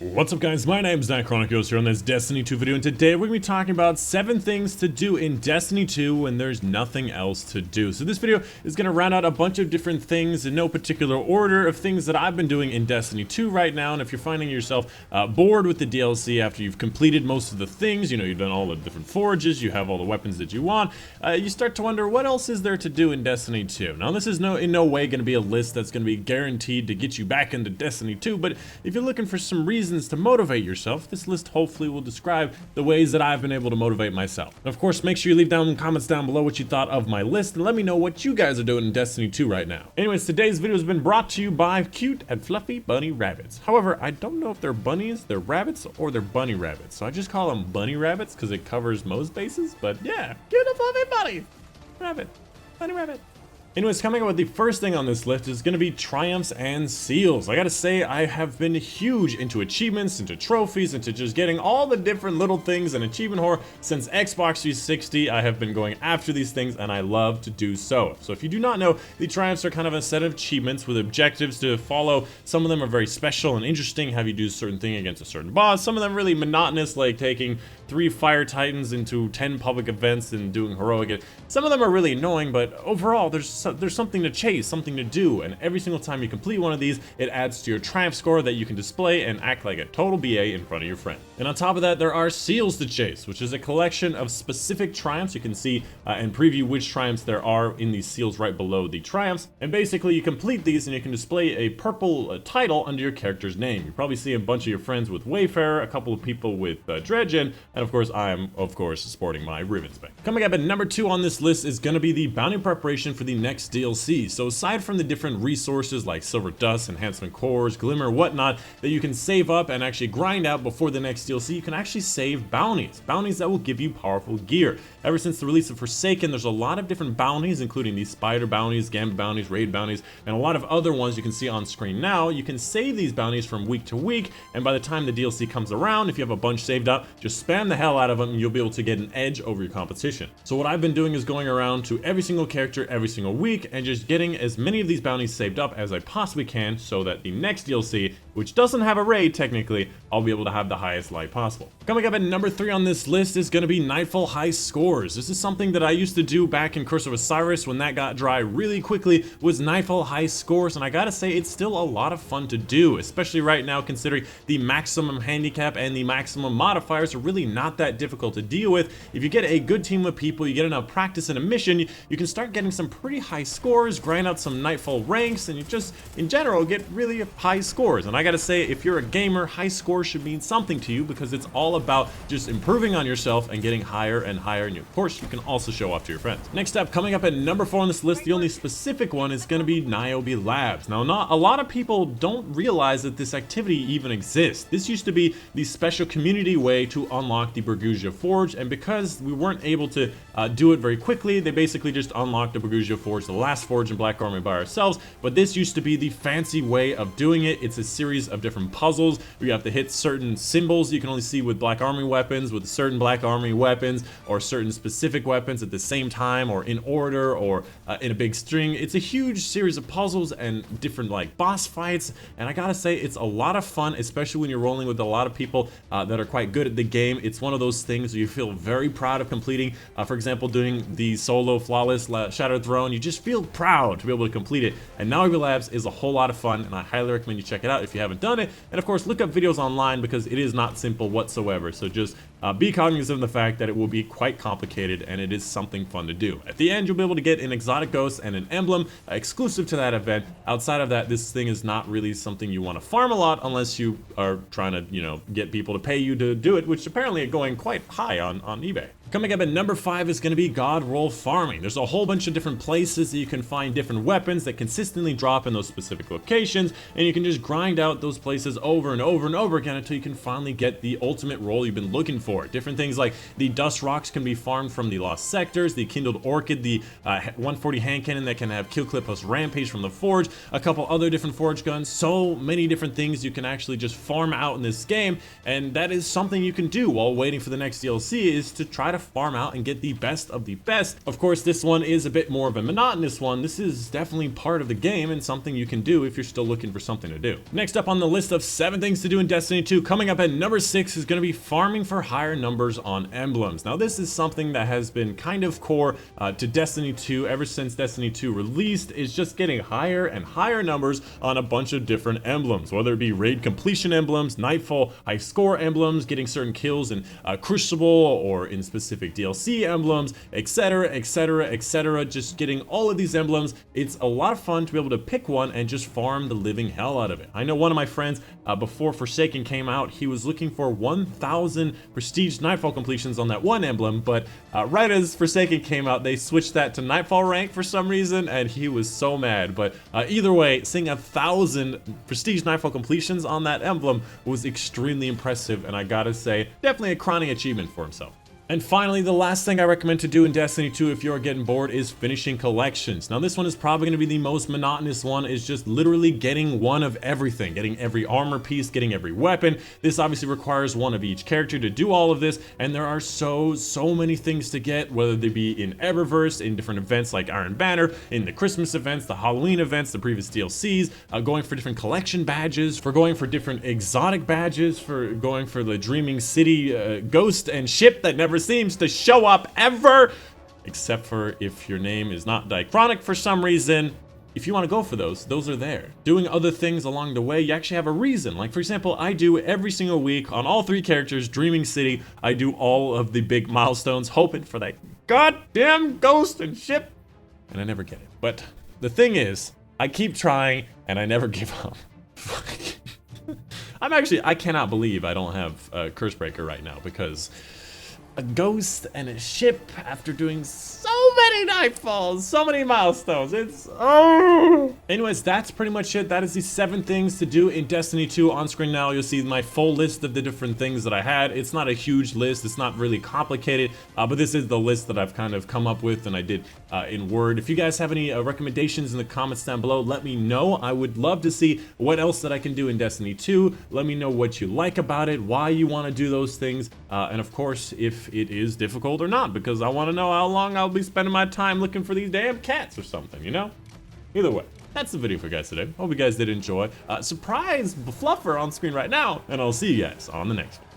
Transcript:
What's up guys, my name is Dychronic here on this Destiny 2 video, and today we're going to be talking about 7 things to do in Destiny 2 when there's nothing else to do. So this video is going to round out a bunch of different things in no particular order of things that I've been doing in Destiny 2 right now, and if you're finding yourself bored with the DLC after you've completed most of the things, you know, you've done all the different forges, you have all the weapons that you want, you start to wonder what else is there to do in Destiny 2. Now this is in no way going to be a list that's going to be guaranteed to get you back into Destiny 2, but if you're looking for some reasons to motivate yourself, this list hopefully will describe the ways that I've been able to motivate myself. And of course, make sure you leave down in the comments down below what you thought of my list and let me know what you guys are doing in Destiny 2 right now. Anyways, today's video has been brought to you by cute and fluffy bunny rabbits. However, I don't know if they're bunnies, they're rabbits, or they're bunny rabbits. So I just call them bunny rabbits because it covers most bases, but yeah, cute and fluffy bunny rabbit, bunny rabbit. Anyways, coming up with the first thing on this list is going to be triumphs and seals. I gotta say, I have been huge into achievements, into trophies, into just getting all the different little things and achievement horror since Xbox 360. I have been going after these things and I love to do so. So if you do not know, the triumphs are kind of a set of achievements with objectives to follow. Some of them are very special and interesting, have you do a certain thing against a certain boss. Some of them really monotonous, like taking 3 fire titans into 10 public events and doing heroic. Some of them are really annoying, but overall there's something to chase, something to do, and every single time you complete one of these, it adds to your triumph score that you can display and act like a total BA in front of your friend. And on top of that, there are seals to chase, which is a collection of specific triumphs. You can see and preview which triumphs there are in these seals right below the triumphs, and basically you complete these and you can display a purple title under your character's name. You probably see a bunch of your friends with Wayfarer, a couple of people with Dredge, and of course I am sporting my ribbons back. Coming up at number 2 on this list is going to be the bounty preparation for the next DLC. So aside from the different resources like silver dust, enhancement cores, glimmer, whatnot that you can save up and actually grind out before the next DLC, you can actually save bounties that will give you powerful gear. Ever since the release of Forsaken, there's a lot of different bounties, including these spider bounties, Gambit bounties, raid bounties, and a lot of other ones you can see on screen now. You can save these bounties from week to week, and by the time the DLC comes around, if you have a bunch saved up, just spam the hell out of them and you'll be able to get an edge over your competition. So what I've been doing is going around to every single character every single week and just getting as many of these bounties saved up as I possibly can so that the next DLC, which doesn't have a raid technically, I'll be able to have the highest light possible. Coming up at number 3 on this list is going to be Nightfall high scores. This is something that I used to do back in Curse of Osiris when that got dry really quickly, was Nightfall high scores, and I gotta say it's still a lot of fun to do, especially right now considering the maximum handicap and the maximum modifiers are really not that difficult to deal with. If you get a good team of people, you get enough practice in a mission, you can start getting some pretty high scores, grind out some Nightfall ranks, and you just in general get really high scores. And I gotta say, if you're a gamer, high scores should mean something to you because it's all about just improving on yourself and getting higher and higher, and of course you can also show off to your friends. Next up, coming up at number 4 on this list, the only specific one is going to be Niobe Labs. Now, not a lot of people don't realize that this activity even exists. This used to be the special community way to unlock the Burgusia Forge, and because we weren't able to do it very quickly, they basically just unlocked the Burgusia Forge, the last forge in Black Armory, by ourselves. But this used to be the fancy way of doing it. It's a series of different puzzles where you have to hit certain symbols you can only see with Black Armory weapons, with certain Black Armory weapons, or certain specific weapons at the same time, or in order, or in a big string. It's a huge series of puzzles and different like boss fights, and I gotta say it's a lot of fun, especially when you're rolling with a lot of people that are quite good at the game. It's one of those things where you feel very proud of completing. For example, doing the solo flawless Shattered Throne, you just feel proud to be able to complete it. And Niobe Labs is a whole lot of fun, and I highly recommend you check it out if you haven't done it. And of course, look up videos online because it is not simple whatsoever. So just be cognizant of the fact that it will be quite complicated, and it is something fun to do. At the end, you'll be able to get an exotic ghost and an emblem exclusive to that event. Outside of that, this thing is not really something you want to farm a lot unless you are trying to, you know, get people to pay you to do it, which apparently are going quite high on eBay. Coming up at number 5 is going to be God Roll farming. There's a whole bunch of different places that you can find different weapons that consistently drop in those specific locations, and you can just grind out those places over and over and over again until you can finally get the ultimate roll you've been looking for. Different things like the dust rocks can be farmed from the lost sectors, the kindled orchid, the 140 hand cannon that can have kill clip plus rampage from the forge, a couple other different forge guns, so many different things you can actually just farm out in this game, and that is something you can do while waiting for the next DLC, is to try to farm out and get the best of the best. Of course, this one is a bit more of a monotonous one. This is definitely part of the game and something you can do if you're still looking for something to do. Next up on the list of 7 things to do in Destiny 2, coming up at number 6 is going to be farming for higher numbers on emblems. Now, this is something that has been kind of core to Destiny 2 ever since Destiny 2 released, is just getting higher and higher numbers on a bunch of different emblems, whether it be raid completion emblems, Nightfall high score emblems, getting certain kills in Crucible or in specific DLC emblems, etc, etc, etc. Just getting all of these emblems. It's a lot of fun to be able to pick one and just farm the living hell out of it. I know one of my friends, before Forsaken came out, he was looking for 1,000 prestige Nightfall completions on that one emblem, but right as Forsaken came out, they switched that to Nightfall rank for some reason, and he was so mad. But either way, seeing 1,000 prestige Nightfall completions on that emblem was extremely impressive, and I gotta say, definitely a crowning achievement for himself. And finally, the last thing I recommend to do in Destiny 2 if you're getting bored is finishing collections. Now, this one is probably going to be the most monotonous one, is just literally getting one of everything, getting every armor piece, getting every weapon. This obviously requires one of each character to do all of this, and there are so many things to get, whether they be in Eververse, in different events like Iron Banner, in the Christmas events, the Halloween events, the previous DLCs, going for different collection badges, for going for different exotic badges, for going for the Dreaming City ghost and ship that never seems to show up ever, except for if your name is not Dychronic for some reason. If you want to go for those are there. Doing other things along the way, you actually have a reason. Like, for example, I do every single week on all 3 characters, Dreaming City, I do all of the big milestones, hoping for that goddamn ghost and ship, and I never get it. But the thing is, I keep trying, and I never give up. I cannot believe I don't have a Cursebreaker right now, because a ghost and a ship after doing so many Nightfalls, so many milestones. It's Anyways, that's pretty much it. That is the 7 things to do in Destiny 2. On screen now, you'll see my full list of the different things that I had. It's not a huge list. It's not really complicated, but this is the list that I've kind of come up with and I did in Word. If you guys have any recommendations in the comments down below, let me know. I would love to see what else that I can do in Destiny 2. Let me know what you like about it, why you want to do those things, and of course, if it is difficult or not, because I want to know how long I'll be spending my time looking for these damn cats or something, you know? Either way, that's the video for you guys today. Hope you guys did enjoy. Surprise Fluffer on screen right now, and I'll see you guys on the next one.